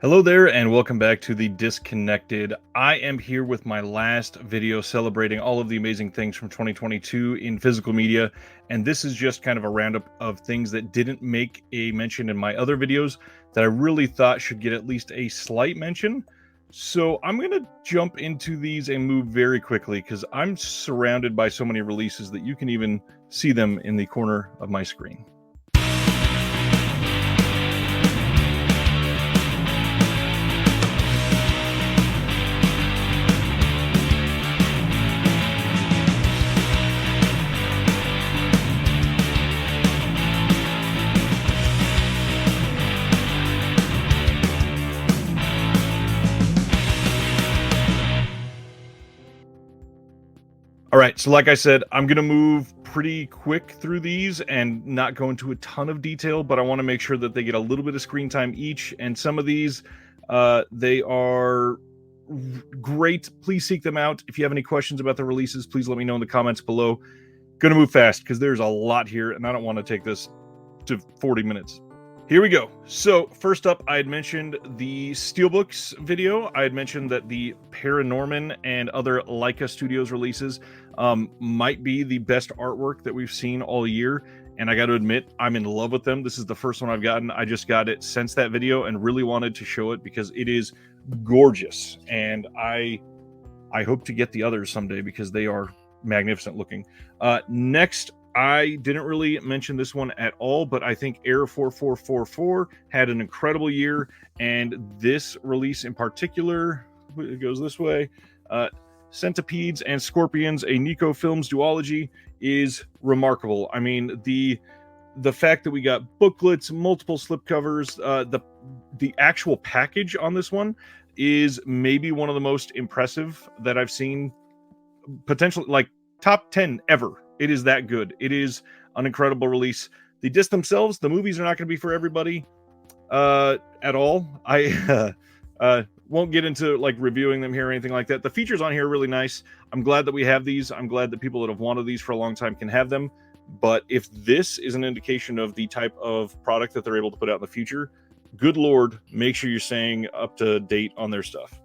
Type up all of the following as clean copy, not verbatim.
Hello there, and welcome back to the Disconnected. I am here with my last video celebrating all of the amazing things from 2022 in physical media, and this is just kind of a roundup of things that didn't make a mention in my other videos that I really thought should get at least a slight mention. So I'm going to jump into these and move very quickly because I'm surrounded by so many releases that you can even see them in the corner of my screen. All right, so like I said, I'm going to move pretty quick through these and not go into a ton of detail, but I want to make sure that they get a little bit of screen time each. And some of these, they are great. Please seek them out. If you have any questions about the releases, please let me know in the comments below. Going to move fast because there's a lot here, and I don't want to take this to 40 minutes. Here we go. So first up, I had mentioned the Steelbooks video. I had mentioned that the Paranorman and other Leica Studios releases might be the best artwork that we've seen all year. And I got to admit, I'm in love with them. This is the first one I've gotten. I just got it since that video and really wanted to show it because it is gorgeous. And I hope to get the others someday because they are magnificent looking. Next, I didn't really mention this one at all, but I think Air 4444 had an incredible year, and this release in particular, it goes this way, Centipedes and Scorpions, a Nico Films duology, is remarkable. I mean, the fact that we got booklets, multiple slipcovers, the actual package on this one is maybe one of the most impressive that I've seen, potentially like top 10 ever. It is that good. It is an incredible release. The discs themselves, the movies are not going to be for everybody at all. I won't get into like reviewing them here or anything like that. The features on here are really nice. I'm glad that we have these. I'm glad that people that have wanted these for a long time can have them. But if this is an indication of the type of product that they're able to put out in the future, good Lord, make sure you're staying up to date on their stuff.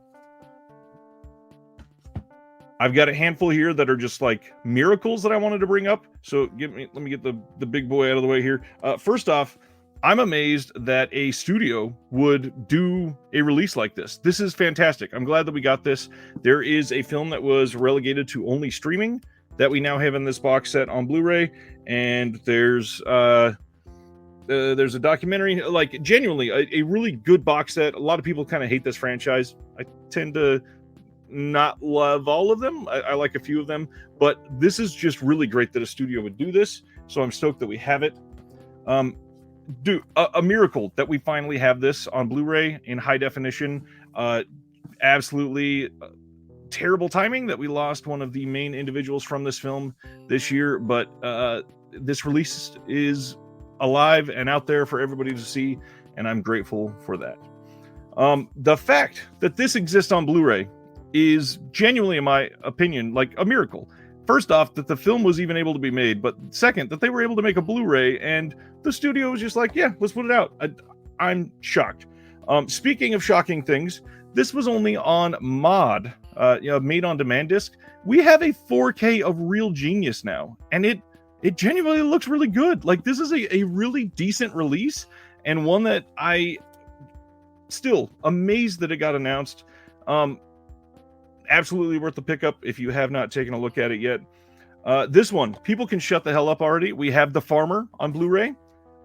I've got a handful here that are just like miracles that I wanted to bring up. So let me get the big boy out of the way here. First off, I'm amazed that a studio would do a release like this. This is fantastic. I'm glad that we got this. There is a film that was relegated to only streaming that we now have in this box set on Blu-ray, and there's a documentary, like genuinely a really good box set. A lot of people kind of hate this franchise. I tend to not love all of them. I like a few of them, but this is just really great that a studio would do this. So I'm stoked that we have it. A miracle that we finally have this on Blu-ray in high definition. Absolutely terrible timing that we lost one of the main individuals from this film this year, but this release is alive and out there for everybody to see, and I'm grateful for that. The fact that this exists on Blu-ray is genuinely, in my opinion, like a miracle. First off, that the film was even able to be made, but second, that they were able to make a Blu-ray, and the studio was just like, yeah, let's put it out. I'm shocked. Speaking of shocking things, this was only on mod, made on demand disc. We have a 4K of Real Genius now, and it genuinely looks really good. Like, this is a really decent release, and one that I still amazed that it got announced. Absolutely worth the pickup if you have not taken a look at it yet. This one, people can shut the hell up already. We have The Farmer on Blu-ray.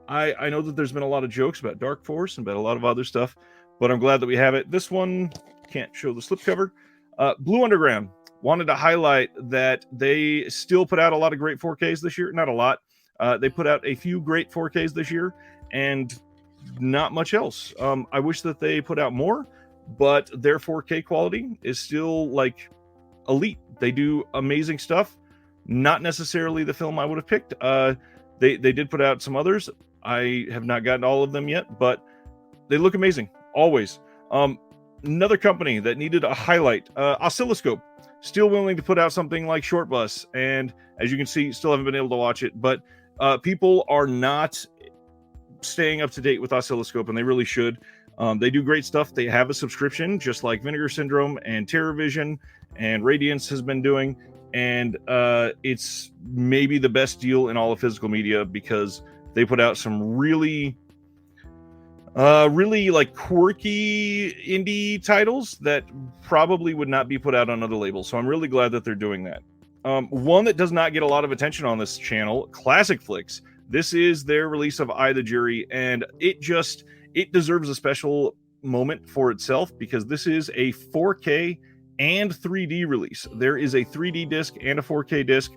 I know that there's been a lot of jokes about Dark Force and about a lot of other stuff, but I'm glad that we have it. This one, can't show the slipcover. Blue Underground, wanted to highlight that they still put out a lot of great 4Ks this year. Not a lot. They put out a few great 4Ks this year and not much else. I wish that they put out more, but their 4K quality is still like elite. They do amazing stuff. Not necessarily the film I would have picked. They did put out some others. I have not gotten all of them yet, but they look amazing always. Another company that needed a highlight, Oscilloscope, still willing to put out something like Short Bus, and as you can see, still haven't been able to watch it, but people are not staying up to date with Oscilloscope, and they really should. They do great stuff. They have a subscription, just like Vinegar Syndrome and TerrorVision and Radiance has been doing. And it's maybe the best deal in all of physical media because they put out some really like quirky indie titles that probably would not be put out on other labels. So I'm really glad that they're doing that. One that does not get a lot of attention on this channel, Classic Flicks. This is their release of I, the Jury, and it deserves a special moment for itself because this is a 4K and 3D release. There is a 3D disc and a 4K disc.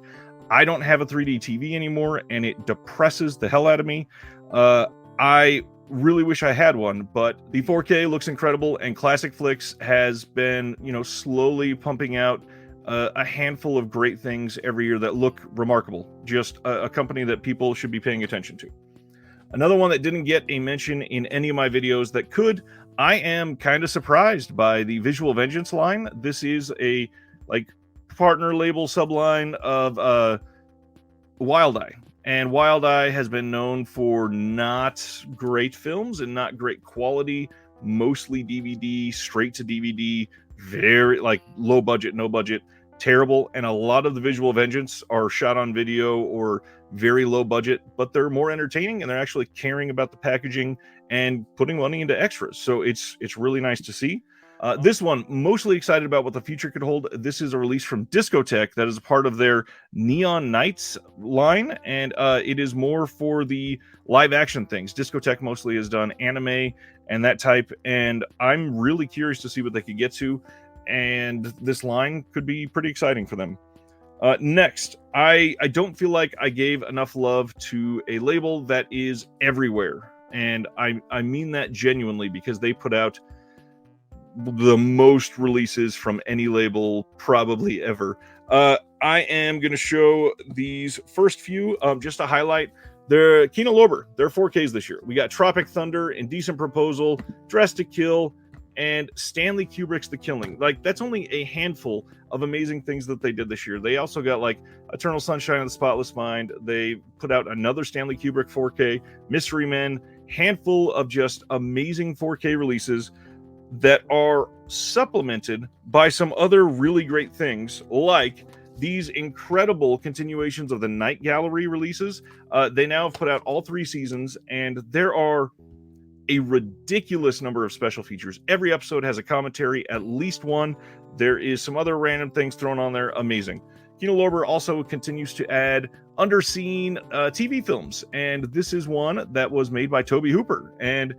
I don't have a 3D TV anymore, and it depresses the hell out of me. I really wish I had one, but the 4K looks incredible, and Classic Flicks has been, slowly pumping out a handful of great things every year that look remarkable. Just a company that people should be paying attention to. Another one that didn't get a mention in any of my videos that could, I am kind of surprised by the Visual Vengeance line. This is a partner label subline of Wild Eye. And Wild Eye has been known for not great films and not great quality, mostly DVD, straight to DVD, very low budget, no budget, terrible. And a lot of the Visual Vengeance are shot on video or very low budget, but they're more entertaining and they're actually caring about the packaging and putting money into extras. So it's really nice to see. This one, mostly excited about what the future could hold. This is a release from Discotek that is a part of their Neon Nights line, and it is more for the live action things. Discotek mostly has done anime and that type, and I'm really curious to see what they could get to, and this line could be pretty exciting for them. Next, I don't feel like I gave enough love to a label that is everywhere, and I mean that genuinely because they put out the most releases from any label probably ever. I am going to show these first few just to highlight. They're Kino Lorber, they're 4Ks this year. We got Tropic Thunder, Indecent Proposal, Dress to Kill, and Stanley Kubrick's The Killing. That's only a handful of amazing things that they did this year. They also got Eternal Sunshine of the Spotless Mind. They put out another Stanley Kubrick 4K, Mystery Men, handful of just amazing 4K releases that are supplemented by some other really great things, like these incredible continuations of the Night Gallery releases. They now have put out all 3 seasons, and there are a ridiculous number of special features. Every episode has a commentary, at least one. There is some other random things thrown on there. Amazing. Kino Lorber also continues to add underseen TV films, and this is one that was made by Tobe Hooper, and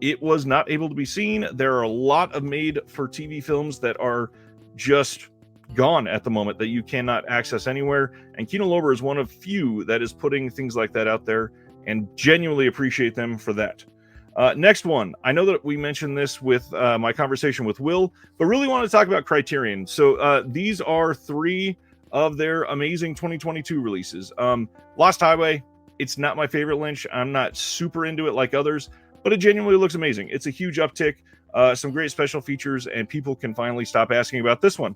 it was not able to be seen. There are a lot of made-for-TV films that are just gone at the moment that you cannot access anywhere, and Kino Lorber is one of few that is putting things like that out there, and genuinely appreciate them for that. Next one, I know that we mentioned this with my conversation with Will, but really want to talk about Criterion. So these are 3 of their amazing 2022 releases. Lost Highway, it's not my favorite Lynch. I'm not super into it like others, but it genuinely looks amazing. It's a huge uptick, some great special features, and people can finally stop asking about this one.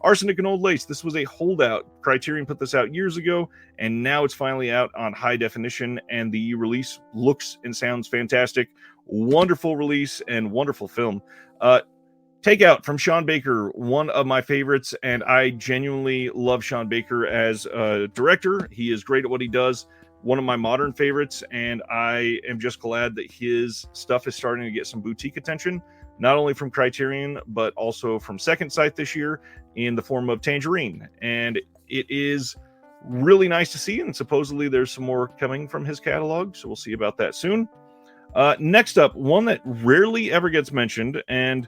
Arsenic and Old Lace, this was a holdout. Criterion put this out years ago, and now it's finally out on high definition, and the release looks and sounds fantastic. Wonderful release and wonderful film. Takeout from Sean Baker, one of my favorites, and I genuinely love Sean Baker as a director. He is great at what he does. One of my modern favorites, and I am just glad that his stuff is starting to get some boutique attention, not only from Criterion, but also from Second Sight this year in the form of Tangerine. And it is really nice to see, and supposedly there's some more coming from his catalog, so we'll see about that soon. Next up, one that rarely ever gets mentioned, and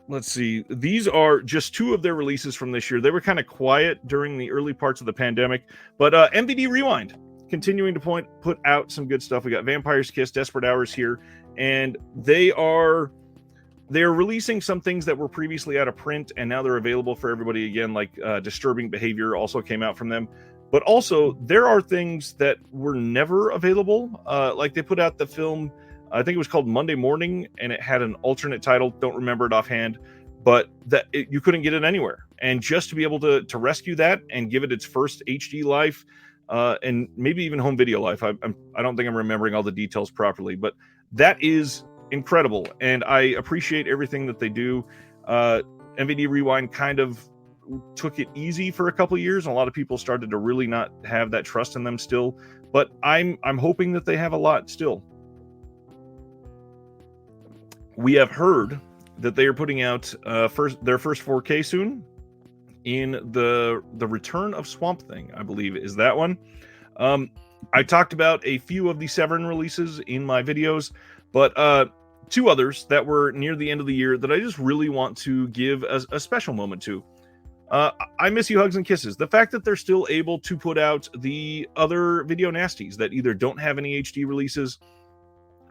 let's see. These are just 2 of their releases from this year. They were kind of quiet during the early parts of the pandemic, but MVD Rewind continuing to put out some good stuff. We got Vampire's Kiss, Desperate Hours here, and they're releasing some things that were previously out of print, and now they're available for everybody again, like Disturbing Behavior also came out from them. But also, there are things that were never available. Like they put out the film, I think it was called Monday Morning, and it had an alternate title. Don't remember it offhand, but you couldn't get it anywhere. And just to be able to rescue that and give it its first HD life, and maybe even home video life, I don't think I'm remembering all the details properly, but That is incredible, and I appreciate everything that they do. NVIDIA Rewind kind of took it easy for a couple years, and a lot of people started to really not have that trust in them still. But I'm hoping that they have a lot still. We have heard that they are putting out their first 4K soon, in the Return of Swamp Thing, I believe is that one. I talked about a few of the Severin releases in my videos, but two others that were near the end of the year that I just really want to give a special moment to. I Miss You Hugs and Kisses. The fact that they're still able to put out the other Video Nasties that either don't have any HD releases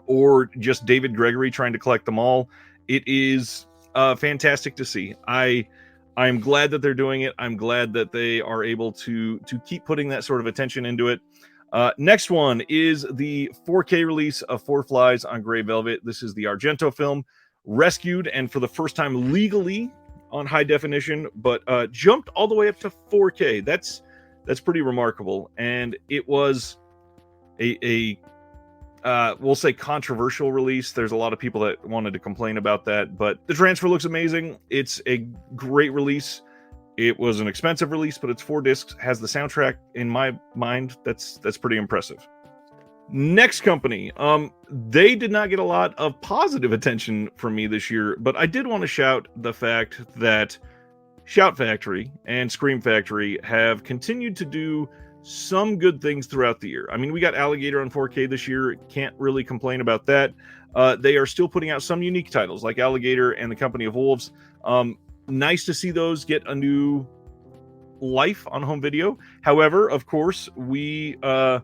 or just David Gregory trying to collect them all, it is fantastic to see. I'm glad that they're doing it. I'm glad that they are able to keep putting that sort of attention into it. Next one is the 4K release of Four Flies on Grey Velvet. This is the Argento film, rescued and for the first time legally on high definition, but jumped all the way up to 4K. That's pretty remarkable. And it was a we'll say controversial release. There's a lot of people that wanted to complain about that, but the transfer looks amazing. It's a great release. It was an expensive release, but it's 4 discs, has the soundtrack. In my mind, that's pretty impressive. Next company, they did not get a lot of positive attention from me this year, but I did want to shout the fact that Shout Factory and Scream Factory have continued to do some good things throughout the year. I mean, we got Alligator on 4K this year. Can't really complain about that. They are still putting out some unique titles like Alligator and the Company of Wolves. Nice to see those get a new life on home video. However, of course, we are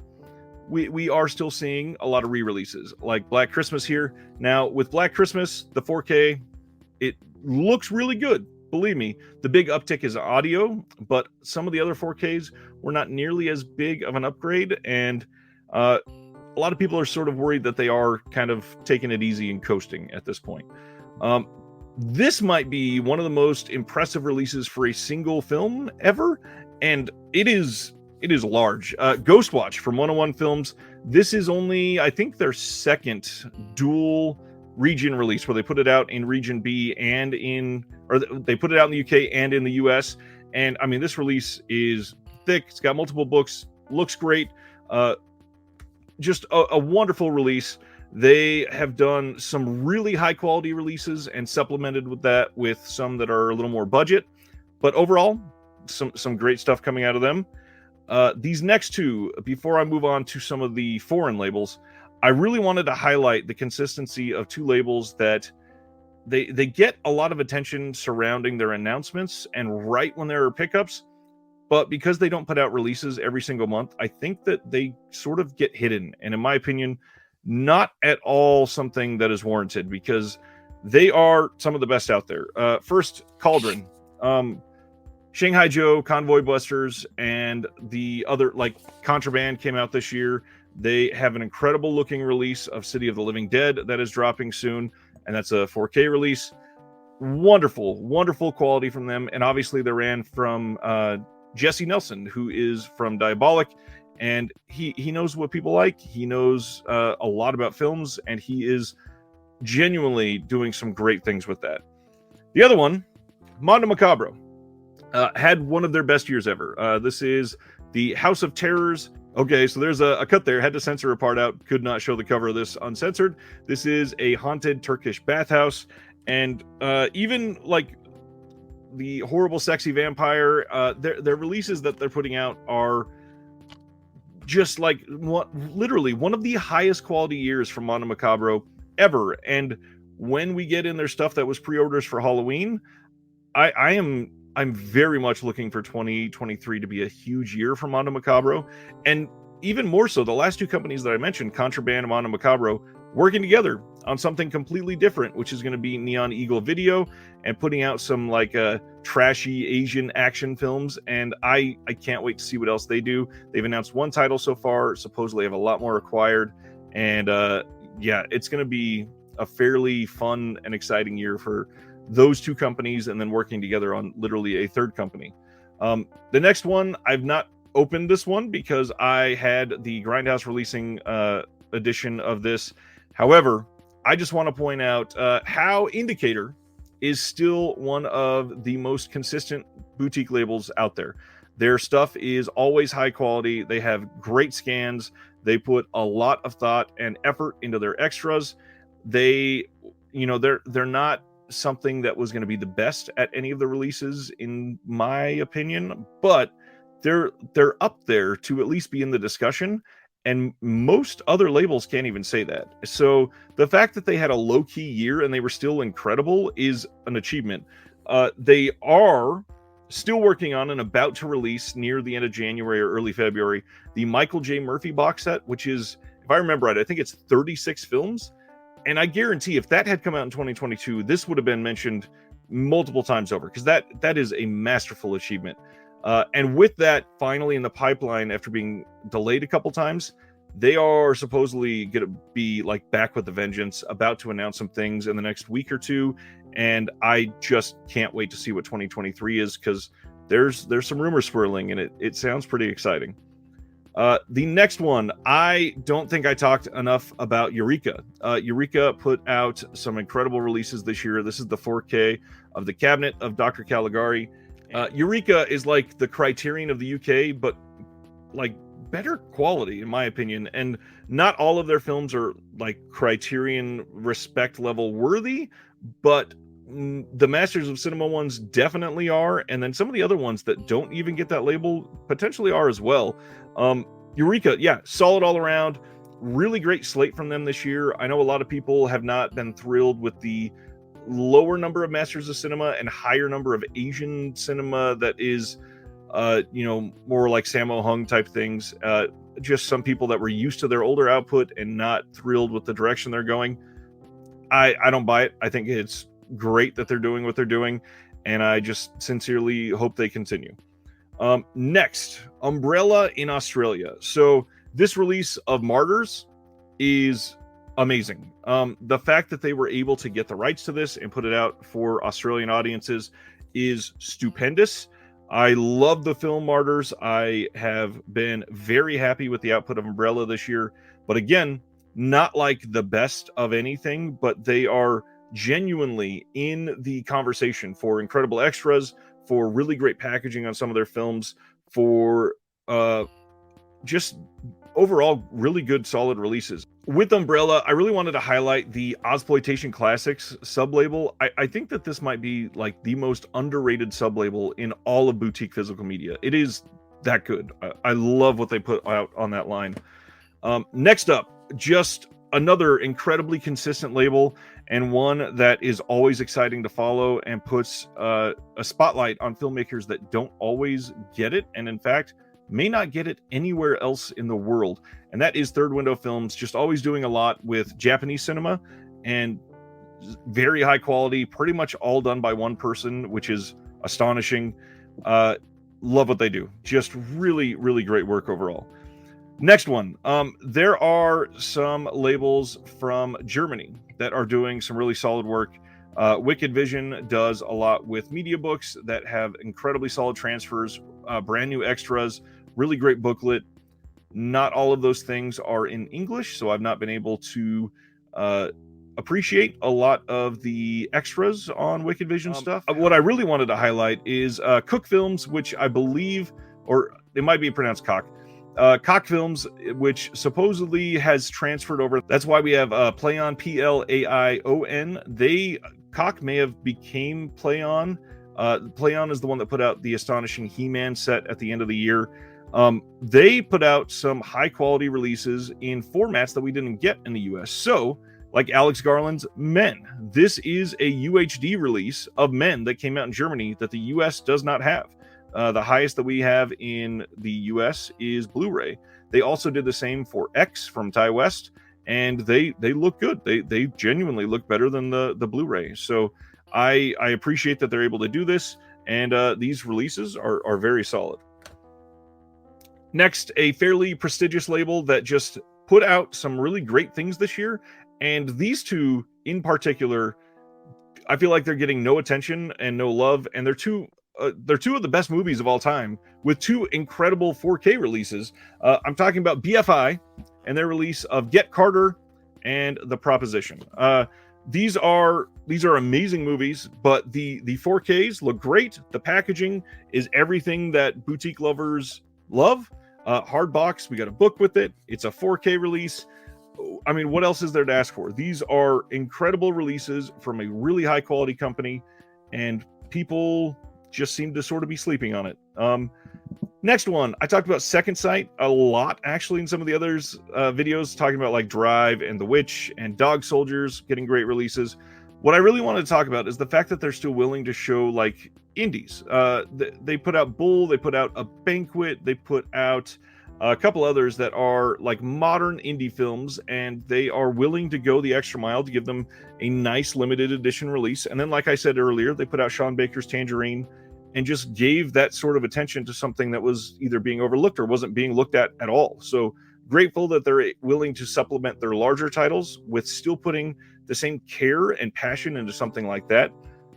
still seeing a lot of re-releases like Black Christmas here. Now, with Black Christmas, the 4K, it looks really good. Believe me, the big uptick is audio, but some of the other 4Ks were not nearly as big of an upgrade, and a lot of people are sort of worried that they are kind of taking it easy and coasting at this point. This might be one of the most impressive releases for a single film ever, and it is large. Ghostwatch from 101 Films. This is only, I think, their second dual region release where they put it out in region B and they put it out in the UK and in the US. And I mean, this release is thick. It's got multiple books, looks great. Just a wonderful release. They have done some really high quality releases and supplemented with that with some that are a little more budget, but overall some great stuff coming out of them. These next two, before I move on to some of the foreign labels, I really wanted to highlight the consistency of two labels that they get a lot of attention surrounding their announcements and right when there are pickups, but because they don't put out releases every single month, I think that they sort of get hidden. And in my opinion, not at all something that is warranted because they are some of the best out there. First, Cauldron. Shanghai Joe, Convoy Busters, and the other, like Contraband came out this year. They have an incredible looking release of City of the Living Dead that is dropping soon, and that's a 4K release. Wonderful, wonderful quality from them. And obviously they ran from Jesse Nelson, who is from Diabolic, and he knows what people like. He knows a lot about films, and he is genuinely doing some great things with that. The other one, Mondo Macabro. Had one of their best years ever. This is the House of Terrors. Okay, so there's a cut there. Had to censor a part out. Could not show the cover of this uncensored. This is a haunted Turkish bathhouse. And even like the horrible sexy vampire, their releases that they're putting out are just like literally one of the highest quality years from Mondo Macabro ever. And when we get in their stuff that was pre-orders for Halloween, I'm very much looking for 2023 to be a huge year for Mondo Macabro. And even more so, the last two companies that I mentioned, Contraband and Mondo Macabro, working together on something completely different, which is going to be Neon Eagle Video and putting out some like trashy Asian action films. And I can't wait to see what else they do. They've announced one title so far, supposedly have a lot more acquired. And yeah, it's going to be a fairly fun and exciting year for those two companies, and then working together on literally a third company. The next one, I've not opened this one because I had the Grindhouse releasing edition of this. However, I just want to point out how Indicator is still one of the most consistent boutique labels out there. Their stuff is always high quality. They have great scans. They put a lot of thought and effort into their extras. They're not something that was going to be the best at any of the releases, in my opinion, but they're up there to at least be in the discussion. And most other labels can't even say that. So the fact that they had a low-key year and they were still incredible is an achievement. They are still working on and about to release near the end of January or early February the Michael J. Murphy box set, which is, if I remember right, I think it's 36 films. And I guarantee if that had come out in 2022, this would have been mentioned multiple times over, because that is a masterful achievement. And with that finally in the pipeline after being delayed a couple times, they are supposedly going to be like back with a vengeance, about to announce some things in the next week or two. And I just can't wait to see what 2023 is, because there's some rumors swirling and it sounds pretty exciting. The next one, I don't think I talked enough about Eureka. Eureka put out some incredible releases this year. This is the 4K of The Cabinet of Dr. Caligari. Eureka is like the Criterion of the UK, but like better quality, in my opinion. And not all of their films are like Criterion respect level worthy, but the Masters of Cinema ones definitely are. And then some of the other ones that don't even get that label potentially are as well. Eureka, yeah, solid all around. Really great slate from them this year. I know a lot of people have not been thrilled with the lower number of Masters of Cinema and higher number of Asian cinema that is more like Sammo Hung type things. Just some people that were used to their older output and not thrilled with the direction they're going. I don't buy it. I think it's great that they're doing what they're doing, and I just sincerely hope they continue. Next, Umbrella in Australia. So this release of Martyrs is amazing. The fact that they were able to get the rights to this and put it out for Australian audiences is stupendous. I love the film Martyrs. I have been very happy with the output of Umbrella this year, but again, not like the best of anything, but they are genuinely in the conversation for incredible extras, for really great packaging on some of their films, for just overall really good solid releases. With Umbrella, I really wanted to highlight the Ozploitation Classics sublabel. I think that this might be like the most underrated sublabel in all of boutique physical media. It is that good. I love what they put out on that line. Next up, just another incredibly consistent label, and one that is always exciting to follow and puts a spotlight on filmmakers that don't always get it, and in fact may not get it anywhere else in the world. And that is Third Window Films, just always doing a lot with Japanese cinema, and very high quality, pretty much all done by one person, which is astonishing. Love what they do. Just really, really great work overall. Next one, there are some labels from Germany that are doing some really solid work. Wicked Vision does a lot with media books that have incredibly solid transfers, brand new extras, really great booklet. Not all of those things are in English, so I've not been able to appreciate a lot of the extras on Wicked Vision stuff. What I really wanted to highlight is Cook Films, which I believe, or it might be pronounced Cock. Cock Films, which supposedly has transferred over. That's why we have Plaion, Plaion. Cock may have became Plaion. Plaion is the one that put out the astonishing He-Man set at the end of the year. They put out some high quality releases in formats that we didn't get in the US. So, like Alex Garland's Men. This is a UHD release of Men that came out in Germany that the US does not have. The highest that we have in the US is Blu-ray. They also did the same for X from Ty West, and they look good. They genuinely look better than the Blu-ray. So I appreciate that they're able to do this, and these releases are very solid. Next, a fairly prestigious label that just put out some really great things this year, and these two in particular, I feel like they're getting no attention and no love, and they're two of the best movies of all time with two incredible 4K releases. I'm talking about BFI and their release of Get Carter and The Proposition. These are amazing movies, but the 4Ks look great. The packaging is everything that boutique lovers love. Hard box, we got a book with it. It's a 4K release. I mean, what else is there to ask for? These are incredible releases from a really high quality company, and people just seem to sort of be sleeping on it. Next one, I talked about Second Sight a lot, actually, in some of the others videos, talking about like Drive and The Witch and Dog Soldiers getting great releases. What I really wanted to talk about is the fact that they're still willing to show like indies. They put out Bull, they put out A Banquet, they put out a couple others that are like modern indie films, and they are willing to go the extra mile to give them a nice limited edition release. And then, like I said earlier, they put out Sean Baker's Tangerine and just gave that sort of attention to something that was either being overlooked or wasn't being looked at all. So grateful that they're willing to supplement their larger titles with still putting the same care and passion into something like that.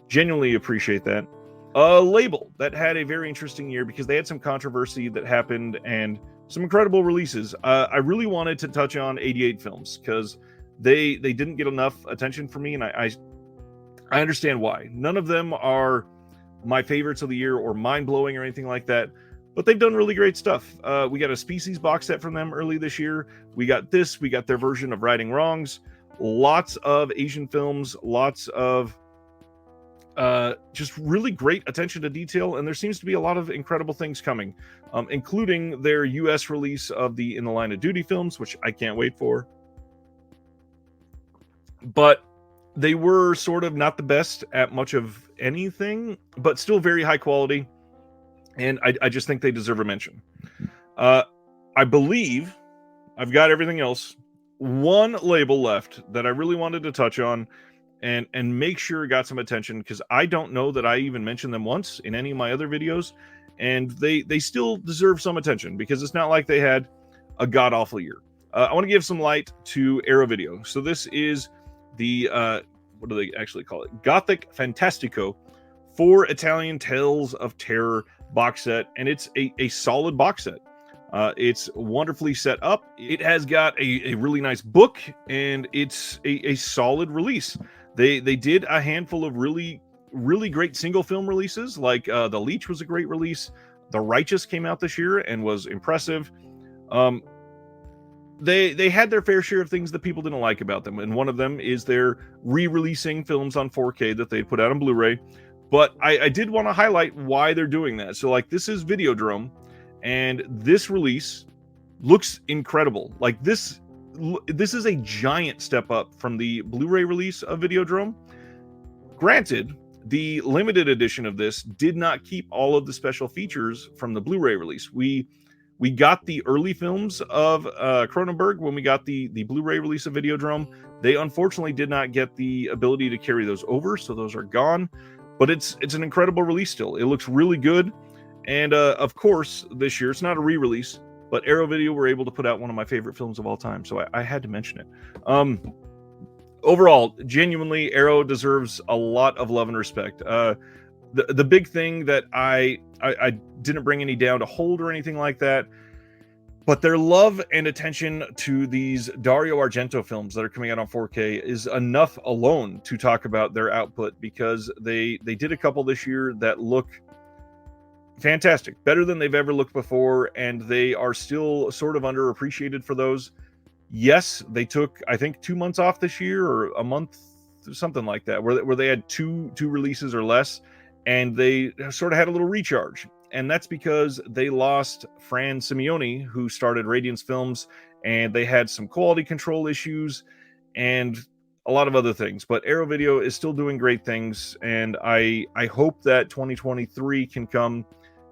Genuinely appreciate that. Label that had a very interesting year because they had some controversy that happened and some incredible releases. I really wanted to touch on 88 Films because they didn't get enough attention for me, and I understand why. None of them are my favorites of the year or mind-blowing or anything like that, but they've done really great stuff. We got a Species box set from them early this year. We got their version of Righting Wrongs, lots of Asian films, lots of just really great attention to detail, and there seems to be a lot of incredible things coming, including their US release of the In the Line of Duty films, which I can't wait for. But they were sort of not the best at much of anything, but still very high quality, and I just think they deserve a mention. I believe I've got everything else. One label left that I really wanted to touch on and make sure it got some attention, because I don't know that I even mentioned them once in any of my other videos, and they still deserve some attention because it's not like they had a god-awful year. I want to give some light to Arrow Video. So this is the what do they actually call it? Gothic Fantastico, 4 Italian Tales of Terror box set, and it's a solid box set. It's wonderfully set up. It has got a really nice book, and it's a solid release. They did a handful of really great single film releases, like The Leech was a great release. The Righteous came out this year and was impressive. They had their fair share of things that people didn't like about them, and one of them is their re-releasing films on 4K that they put out on Blu-ray. But I did want to highlight why they're doing that. So, like, this is Videodrome, and this release looks incredible. Like, this is a giant step up from the Blu-ray release of Videodrome. Granted, the limited edition of this did not keep all of the special features from the Blu-ray release. We got the early films of Cronenberg when we got the Blu-ray release of Videodrome. They unfortunately did not get the ability to carry those over, so those are gone. But it's an incredible release still. It looks really good. And of course, this year, it's not a re-release, but Arrow Video were able to put out one of my favorite films of all time, so I had to mention it. Overall, genuinely, Arrow deserves a lot of love and respect. The big thing that I didn't bring any down to hold or anything like that, but their love and attention to these Dario Argento films that are coming out on 4K is enough alone to talk about their output, because they did a couple this year that look fantastic, better than they've ever looked before, and they are still sort of underappreciated for those. Yes, they took, I think, 2 months off this year, or a month, something like that, where they had two releases or less, and they sort of had a little recharge. And that's because they lost Fran Simeoni, who started Radiance Films, and they had some quality control issues and a lot of other things. But Arrow Video is still doing great things, and I hope that 2023 can come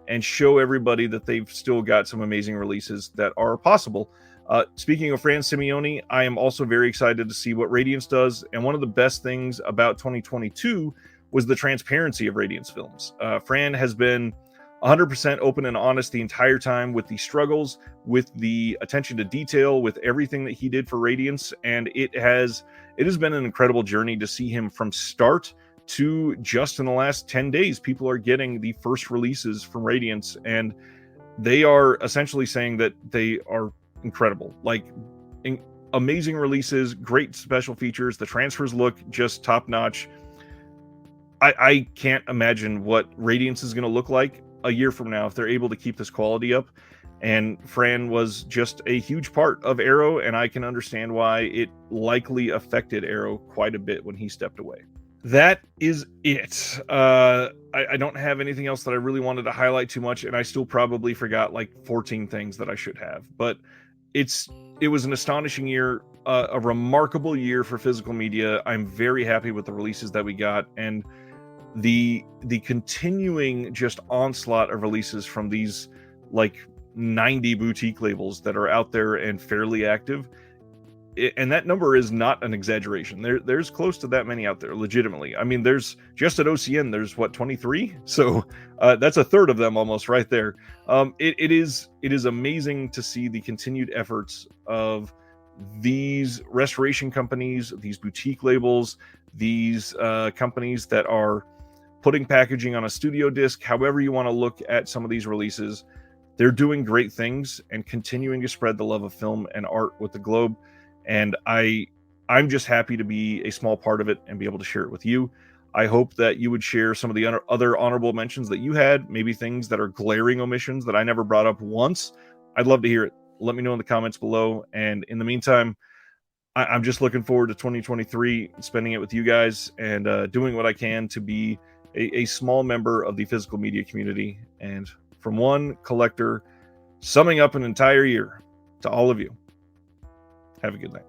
and show everybody that they've still got some amazing releases that are possible. Speaking of Fran Simeoni, I am also very excited to see what Radiance does. And one of the best things about 2022 was the transparency of Radiance Films. Fran has been 100% open and honest the entire time with the struggles, with the attention to detail, with everything that he did for Radiance. And it has been an incredible journey to see him from start to just in the last 10 days. People are getting the first releases from Radiance, and they are essentially saying that they are incredible. Like, amazing releases, great special features. The transfers look just top notch. I can't imagine what Radiance is going to look like a year from now if they're able to keep this quality up. And Fran was just a huge part of Arrow, and I can understand why it likely affected Arrow quite a bit when he stepped away. That is it. I don't have anything else that I really wanted to highlight too much, and I still probably forgot like 14 things that I should have. But it was an astonishing year, a remarkable year for physical media. I'm very happy with the releases that we got, and the continuing just onslaught of releases from these like 90 boutique labels that are out there and fairly active. And that number is not an exaggeration. There's close to that many out there, legitimately. I mean, there's just at OCN, there's what, 23? So that's a third of them almost right there. It is amazing to see the continued efforts of these restoration companies, these boutique labels, these companies that are putting packaging on a studio disc. However you want to look at some of these releases, they're doing great things and continuing to spread the love of film and art with the globe. And I'm just happy to be a small part of it and be able to share it with you. I hope that you would share some of the other honorable mentions that you had, maybe things that are glaring omissions that I never brought up once. I'd love to hear it. Let me know in the comments below. And in the meantime, I'm just looking forward to 2023, spending it with you guys and doing what I can to be a small member of the physical media community. And from one collector, summing up an entire year, to all of you, have a good night.